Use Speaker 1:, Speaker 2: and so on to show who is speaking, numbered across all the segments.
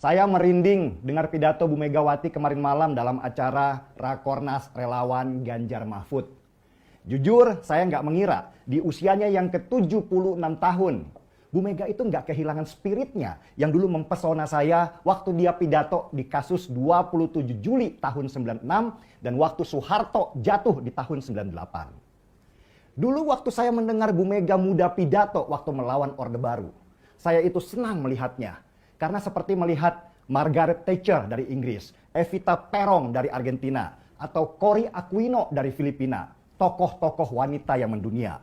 Speaker 1: Saya merinding dengar pidato Bu Megawati kemarin malam dalam acara Rakornas Relawan Ganjar Mahfud. Jujur, saya nggak mengira di usianya yang ke-76 tahun, Bu Mega itu nggak kehilangan spiritnya yang dulu mempesona saya waktu dia pidato di kasus 27 Juli tahun 96 dan waktu Soeharto jatuh di tahun 98. Dulu waktu saya mendengar Bu Mega muda pidato waktu melawan Orde Baru, saya itu senang melihatnya. Karena seperti melihat Margaret Thatcher dari Inggris, Evita Peron dari Argentina, atau Cory Aquino dari Filipina, tokoh-tokoh wanita yang mendunia.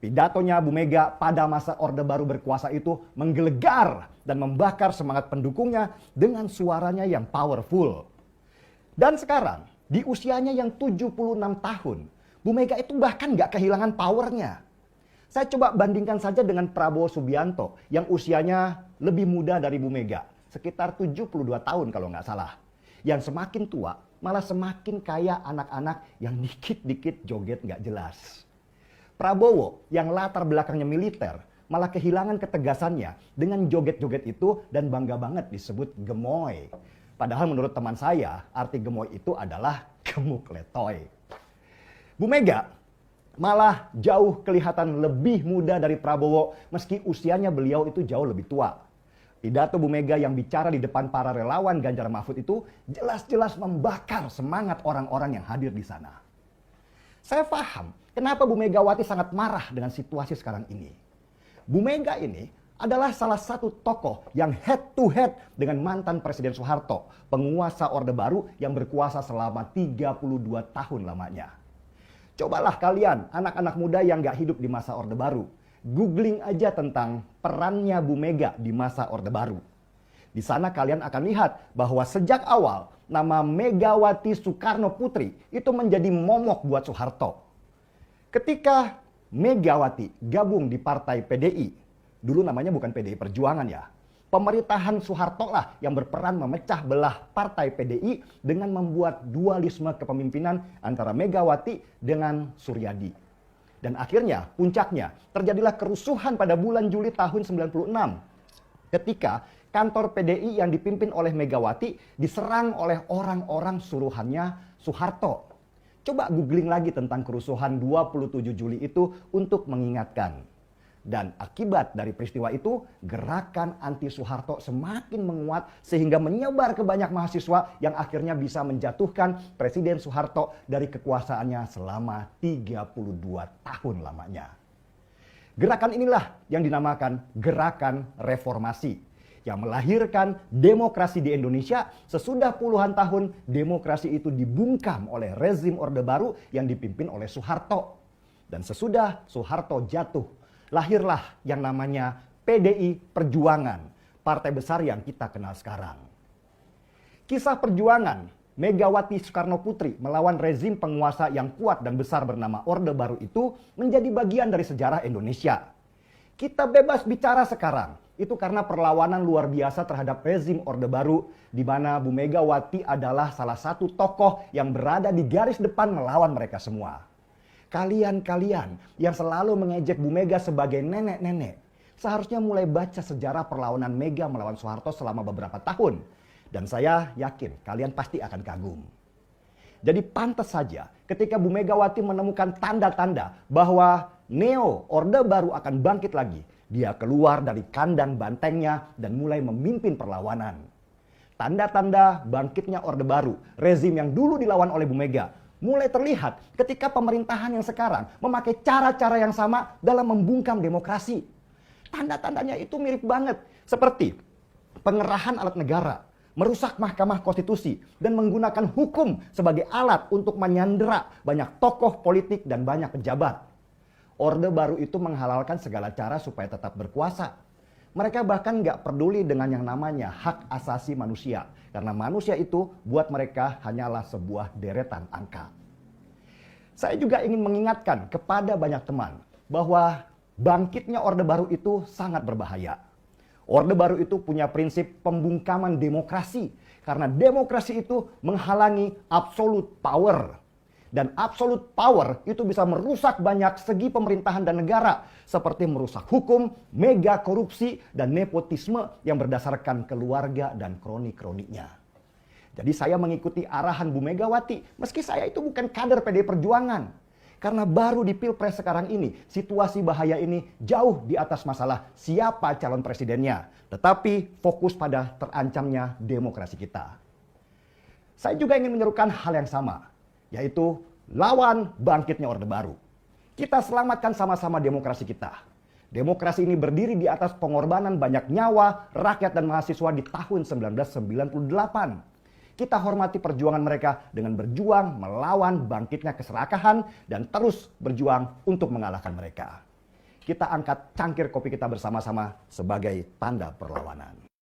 Speaker 1: Pidatonya Bu Mega pada masa Orde Baru berkuasa itu menggelegar dan membakar semangat pendukungnya dengan suaranya yang powerful. Dan sekarang, di usianya yang 76 tahun, Bu Mega itu bahkan nggak kehilangan powernya. Saya coba bandingkan saja dengan Prabowo Subianto yang usianya lebih muda dari Bu Mega, sekitar 72 tahun kalau nggak salah. Yang semakin tua malah semakin kaya anak-anak yang dikit-dikit joget nggak jelas. Prabowo yang latar belakangnya militer malah kehilangan ketegasannya dengan joget-joget itu dan bangga banget disebut gemoy. Padahal menurut teman saya arti gemoy itu adalah gemuk letoy. Bu Mega malah jauh kelihatan lebih muda dari Prabowo meski usianya beliau itu jauh lebih tua. Pidato Bu Mega yang bicara di depan para relawan Ganjar Mahfud itu jelas-jelas membakar semangat orang-orang yang hadir di sana. Saya paham kenapa Bu Megawati sangat marah dengan situasi sekarang ini. Bu Mega ini adalah salah satu tokoh yang head to head dengan mantan Presiden Soeharto, penguasa Orde Baru yang berkuasa selama 32 tahun lamanya. Cobalah kalian, anak-anak muda yang gak hidup di masa Orde Baru, googling aja tentang perannya Bu Mega di masa Orde Baru. Di sana kalian akan lihat bahwa sejak awal nama Megawati Soekarno Putri itu menjadi momok buat Soeharto. Ketika Megawati gabung di partai PDI, dulu namanya bukan PDI Perjuangan ya, pemerintahan Soeharto lah yang berperan memecah belah partai PDI dengan membuat dualisme kepemimpinan antara Megawati dengan Suryadi. Dan akhirnya puncaknya terjadilah kerusuhan pada bulan Juli tahun 96 ketika kantor PDI yang dipimpin oleh Megawati diserang oleh orang-orang suruhannya Soeharto. Coba googling lagi tentang kerusuhan 27 Juli itu untuk mengingatkan. Dan akibat dari peristiwa itu, gerakan anti Soeharto semakin menguat sehingga menyebar ke banyak mahasiswa yang akhirnya bisa menjatuhkan Presiden Soeharto dari kekuasaannya selama 32 tahun lamanya. Gerakan inilah yang dinamakan Gerakan Reformasi yang melahirkan demokrasi di Indonesia sesudah puluhan tahun demokrasi itu dibungkam oleh rezim Orde Baru yang dipimpin oleh Soeharto. Dan sesudah Soeharto jatuh, lahirlah yang namanya PDI Perjuangan, partai besar yang kita kenal sekarang. Kisah perjuangan Megawati Soekarno Putri melawan rezim penguasa yang kuat dan besar bernama Orde Baru itu menjadi bagian dari sejarah Indonesia. Kita bebas bicara sekarang, itu karena perlawanan luar biasa terhadap rezim Orde Baru, di mana Bu Megawati adalah salah satu tokoh yang berada di garis depan melawan mereka semua. Kalian-kalian yang selalu mengejek Bu Mega sebagai nenek-nenek, seharusnya mulai baca sejarah perlawanan Mega melawan Soeharto selama beberapa tahun. Dan saya yakin kalian pasti akan kagum. Jadi pantas saja ketika Bu Megawati menemukan tanda-tanda bahwa Neo Orde Baru akan bangkit lagi, dia keluar dari kandang bantengnya dan mulai memimpin perlawanan. Tanda-tanda bangkitnya Orde Baru, rezim yang dulu dilawan oleh Bu Mega, mulai terlihat ketika pemerintahan yang sekarang memakai cara-cara yang sama dalam membungkam demokrasi. Tanda-tandanya itu mirip banget. Seperti pengerahan alat negara, merusak Mahkamah Konstitusi, dan menggunakan hukum sebagai alat untuk menyandera banyak tokoh politik dan banyak pejabat. Orde Baru itu menghalalkan segala cara supaya tetap berkuasa. Mereka bahkan nggak peduli dengan yang namanya hak asasi manusia. Karena manusia itu buat mereka hanyalah sebuah deretan angka. Saya juga ingin mengingatkan kepada banyak teman bahwa bangkitnya Orde Baru itu sangat berbahaya. Orde Baru itu punya prinsip pembungkaman demokrasi. Karena demokrasi itu menghalangi absolute power. Dan absolute power itu bisa merusak banyak segi pemerintahan dan negara, seperti merusak hukum, mega korupsi, dan nepotisme yang berdasarkan keluarga dan kroni-kroninya. Jadi saya mengikuti arahan Bu Megawati, meski saya itu bukan kader PDI Perjuangan. Karena baru di Pilpres sekarang ini, situasi bahaya ini jauh di atas masalah siapa calon presidennya. Tetapi fokus pada terancamnya demokrasi kita. Saya juga ingin menyerukan hal yang sama, yaitu lawan bangkitnya Orde Baru. Kita selamatkan sama-sama demokrasi kita. Demokrasi ini berdiri di atas pengorbanan banyak nyawa, rakyat dan mahasiswa di tahun 1998. Kita hormati perjuangan mereka dengan berjuang melawan bangkitnya keserakahan dan terus berjuang untuk mengalahkan mereka. Kita angkat cangkir kopi kita bersama-sama sebagai tanda perlawanan.